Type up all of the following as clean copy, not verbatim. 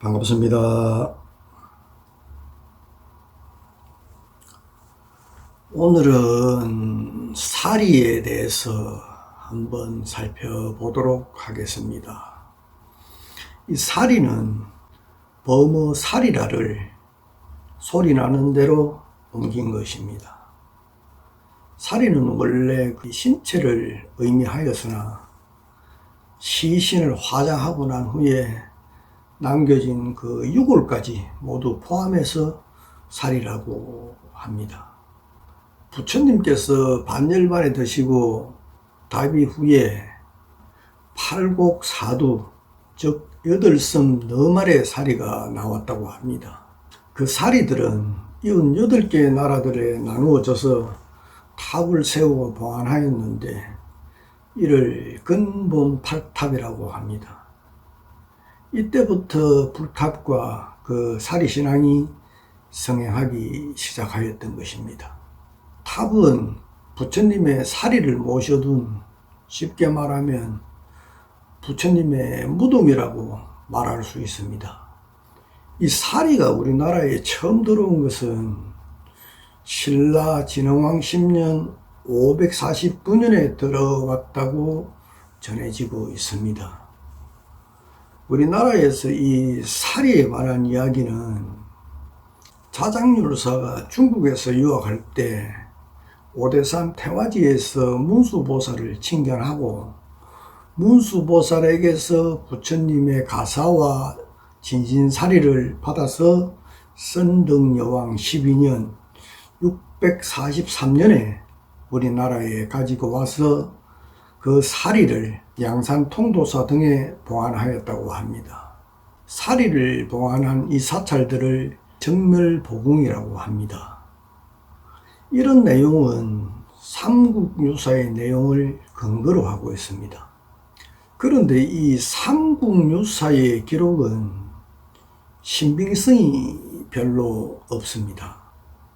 반갑습니다. 오늘은 사리에 대해서 한번 살펴보도록 하겠습니다. 이 사리는 범어사리라를 소리 나는 대로 옮긴 것입니다. 사리는 원래 그 신체를 의미하였으나 시신을 화장하고 난 후에 남겨진 그 유골까지 모두 포함해서 사리라고 합니다. 부처님께서 반열반에 드시고 답이 후에 팔곡사두, 즉 8섬 4마리의 사리가 나왔다고 합니다. 그 사리들은 78개의 나라들에 나누어져서 탑을 세우고 보안하였는데 이를 근본팔탑이라고 합니다. 이때부터 불탑과 그 사리신앙이 성행하기 시작하였던 것입니다. 탑은 부처님의 사리를 모셔둔, 쉽게 말하면 부처님의 무덤이라고 말할 수 있습니다. 이 사리가 우리나라에 처음 들어온 것은 신라 진흥왕 10년 549년에 들어왔다고 전해지고 있습니다. 우리나라에서 이 사리에 관한 이야기는 자장률사가 중국에서 유학할 때 오대산 태화지에서 문수보살을 칭견하고 문수보살에게서 부처님의 가사와 진신사리를 받아서 선덕여왕 12년 643년에 우리나라에 가지고 와서 그 사리를 양산 통도사 등에 보관하였다고 합니다. 사리를 보관한 이 사찰들을 정멸보궁이라고 합니다. 이런 내용은 삼국유사의 내용을 근거로 하고 있습니다. 그런데 이 삼국유사의 기록은 신빙성이 별로 없습니다.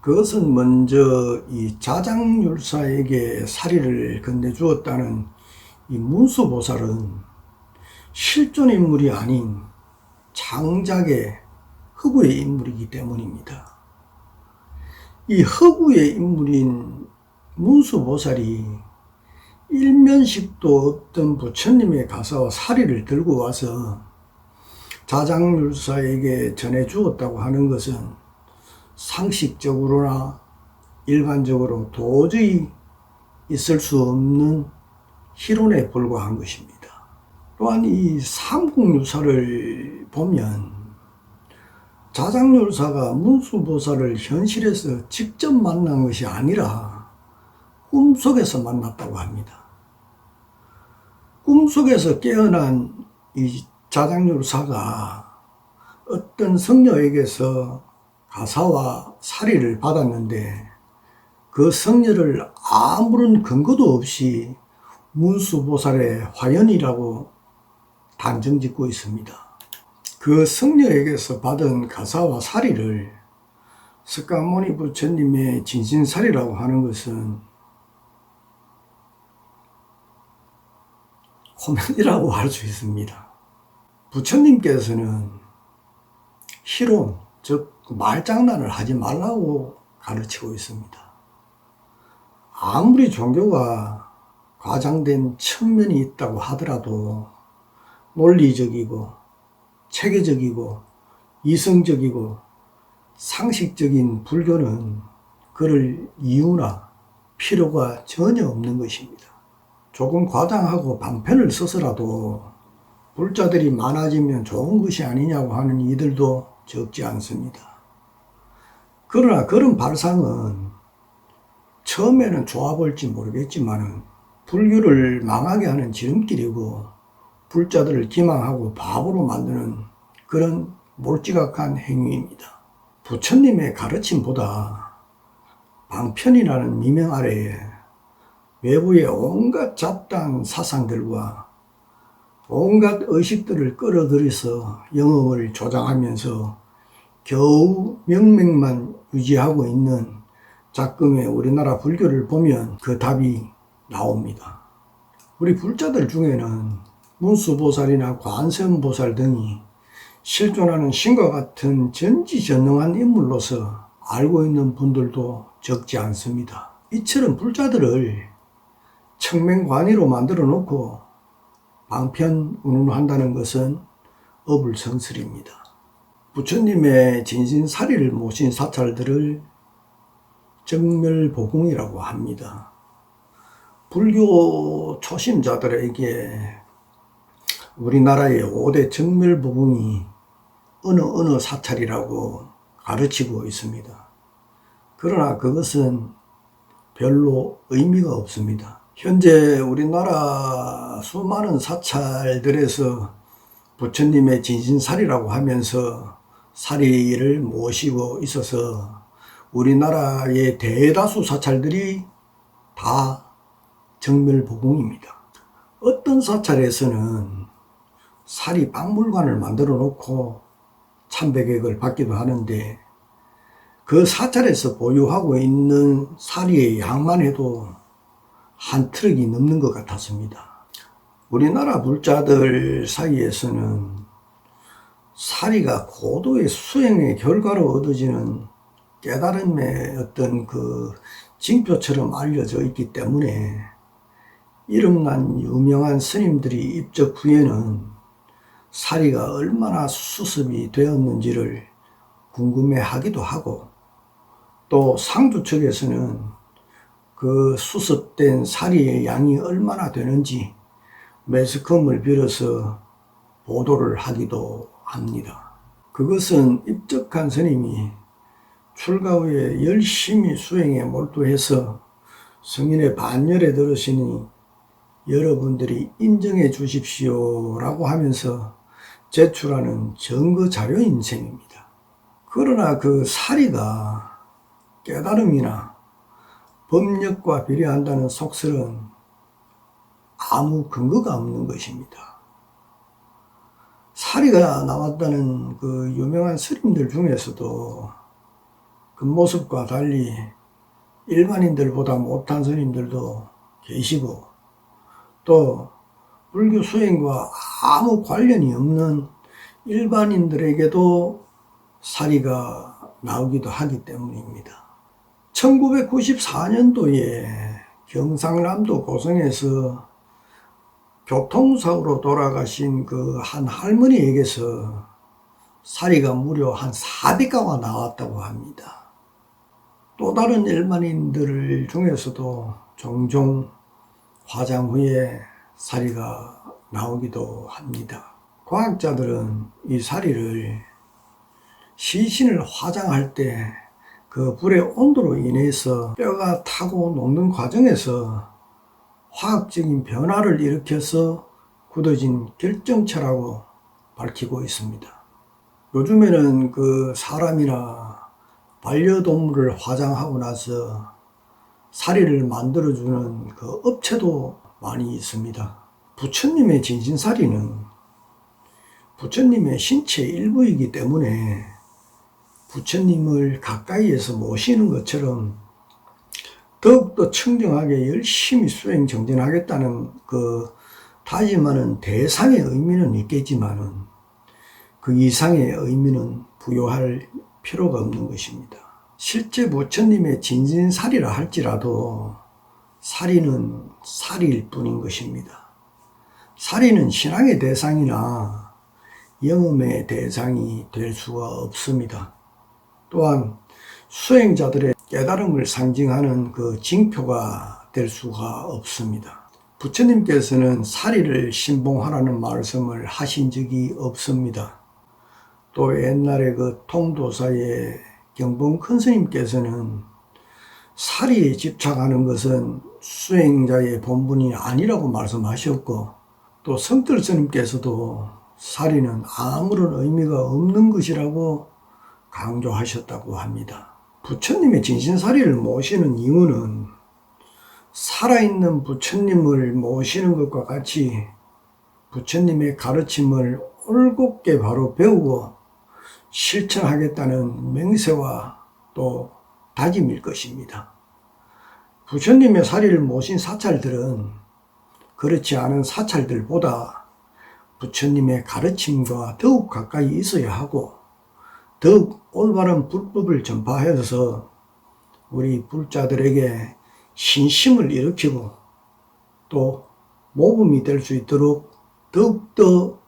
그것은 먼저 이 자장률사에게 사리를 건네주었다는 이 문수보살은 실존 인물이 아닌 창작의 허구의 인물이기 때문입니다. 이 허구의 인물인 문수보살이 일면식도 없던 부처님의 가사와 사리를 들고 와서 자장률사에게 전해주었다고 하는 것은 상식적으로나 일반적으로 도저히 있을 수 없는 희론에 불과한 것입니다. 또한 이 삼국유사를 보면 자장률사가 문수보살을 현실에서 직접 만난 것이 아니라 꿈속에서 만났다고 합니다. 꿈속에서 깨어난 이 자장률사가 어떤 성녀에게서 가사와 사리를 받았는데 그 성녀를 아무런 근거도 없이 문수보살의 화연이라고 단정짓고 있습니다. 그 성녀에게서 받은 가사와 사리를 석가모니 부처님의 진신사리라고 하는 것은 호면이라고 할 수 있습니다. 부처님께서는 희론, 즉 말장난을 하지 말라고 가르치고 있습니다. 아무리 종교가 과장된 측면이 있다고 하더라도 논리적이고 체계적이고 이성적이고 상식적인 불교는 그럴 이유나 필요가 전혀 없는 것입니다. 조금 과장하고 방편을 써서라도 불자들이 많아지면 좋은 것이 아니냐고 하는 이들도 적지 않습니다. 그러나 그런 발상은 처음에는 좋아 볼지 모르겠지만 불교를 망하게 하는 지름길이고 불자들을 기망하고 바보로 만드는 그런 몰지각한 행위입니다. 부처님의 가르침보다 방편이라는 미명 아래에 외부의 온갖 잡다한 사상들과 온갖 의식들을 끌어들여서 영업을 조장하면서 겨우 명맥만 유지하고 있는 작금의 우리나라 불교를 보면 그 답이 나옵니다. 우리 불자들 중에는 문수보살이나 관세음보살 등이 실존하는 신과 같은 전지전능한 인물로서 알고 있는 분들도 적지 않습니다. 이처럼 불자들을 청맹관이로 만들어 놓고 방편운운한다는 것은 어불성설입니다. 부처님의 진신사리를 모신 사찰들을 정멸보궁이라고 합니다. 불교 초심자들에게 우리나라의 5대 정멸보궁이 어느 사찰이라고 가르치고 있습니다. 그러나 그것은 별로 의미가 없습니다. 현재 우리나라 수많은 사찰들에서 부처님의 진신사리라고 하면서 사리를 모시고 있어서 우리나라의 대다수 사찰들이 다 정멸보궁입니다. 어떤 사찰에서는 사리 박물관을 만들어 놓고 참배객을 받기도 하는데 그 사찰에서 보유하고 있는 사리의 양만 해도 한 트럭이 넘는 것 같았습니다. 우리나라 불자들 사이에서는 사리가 고도의 수행의 결과로 얻어지는 깨달음의 어떤 그 징표처럼 알려져 있기 때문에 이름난 유명한 스님들이 입적 후에는 사리가 얼마나 수습이 되었는지를 궁금해하기도 하고, 또 상주 측에서는 그 수습된 사리의 양이 얼마나 되는지 매스컴을 빌어서 보도를 하기도 합니다. 그것은 입적한 스님이 출가 후에 열심히 수행에 몰두해서 성인의 반열에 들으시니 여러분들이 인정해 주십시오 라고 하면서 제출하는 증거 자료인 셈입니다. 그러나 그 사리가 깨달음이나 법력과 비례한다는 속설은 아무 근거가 없는 것입니다. 사리가 나왔다는 그 유명한 스님들 중에서도 그 모습과 달리 일반인들보다 못한 스님들도 계시고, 또 불교 수행과 아무 관련이 없는 일반인들에게도 사리가 나오기도 하기 때문입니다. 1994년도에 경상남도 고성에서 교통사고로 돌아가신 그 한 할머니에게서 사리가 무려 한 400가가 나왔다고 합니다. 또 다른 일반인들 중에서도 종종 화장 후에 사리가 나오기도 합니다. 과학자들은 이 사리를 시신을 화장할 때 그 불의 온도로 인해서 뼈가 타고 녹는 과정에서 화학적인 변화를 일으켜서 굳어진 결정체라고 밝히고 있습니다. 요즘에는 그 사람이나 반려동물을 화장하고 나서 사리를 만들어주는 그 업체도 많이 있습니다. 부처님의 진신사리는 부처님의 신체의 일부이기 때문에 부처님을 가까이에서 모시는 것처럼 더욱더 청정하게 열심히 수행 정진하겠다는 그 다짐하는 대상의 의미는 있겠지만은 그 이상의 의미는 부여할 필요가 없는 것입니다. 실제 부처님의 진신사리라 할지라도 사리는 사리일 뿐인 것입니다. 사리는 신앙의 대상이나 영음의 대상이 될 수가 없습니다. 또한 수행자들의 깨달음을 상징하는 그 징표가 될 수가 없습니다. 부처님께서는 사리를 신봉하라는 말씀을 하신 적이 없습니다. 또 옛날에 그 통도사의 경봉 큰스님께서는 사리에 집착하는 것은 수행자의 본분이 아니라고 말씀하셨고, 또 성뜰스님께서도 사리는 아무런 의미가 없는 것이라고 강조하셨다고 합니다. 부처님의 진신사리를 모시는 이유는 살아있는 부처님을 모시는 것과 같이 부처님의 가르침을 올곧게 바로 배우고 실천하겠다는 맹세와 또 다짐일 것입니다. 부처님의 사리를 모신 사찰들은 그렇지 않은 사찰들보다 부처님의 가르침과 더욱 가까이 있어야 하고 더욱 올바른 불법을 전파해서 우리 불자들에게 신심을 일으키고 또 모범이 될 수 있도록 더욱더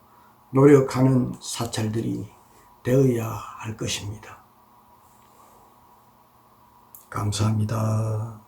노력하는 사찰들이 되어야 할 것입니다. 감사합니다.